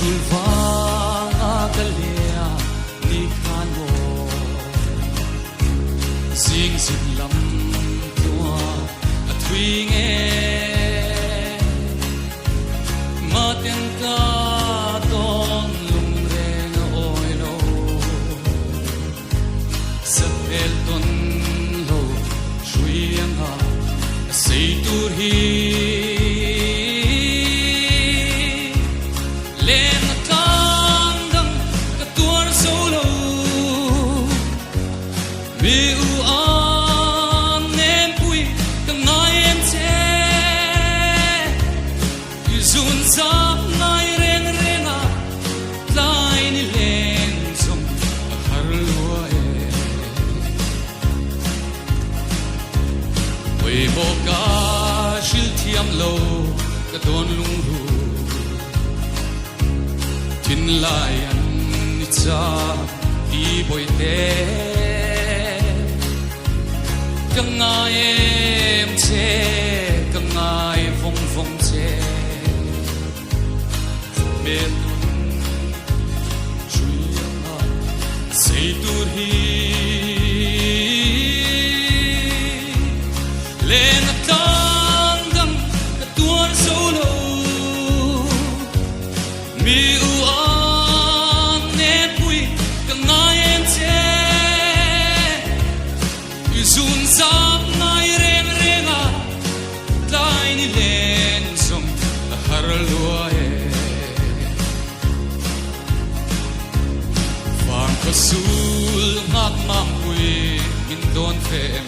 sulvanga kalia ni khan mo sing sing lam tua a thui nge ma ten ka ton lung re na oi lo sa el ton lo shui ang ha sei tur hi boka shil thiam lo ka don lung ru tin lai an ni cha ti boi te ka ngai em che ka ngai phong phong che me chui ma sei tur hi lên tan dang ka tuan solo mi u an ne pui ka ngai en che yu zun sam ngai reng renga tlai ni len som har lua e fang ka sul mak mam pui min don fem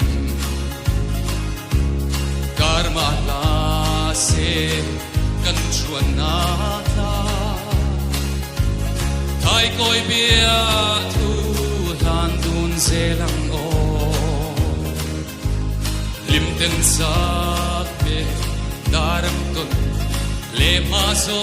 karma la se kan chuan na ta thai koi bia thu lan dun se lang o lim ten sa pe daram ton le ma so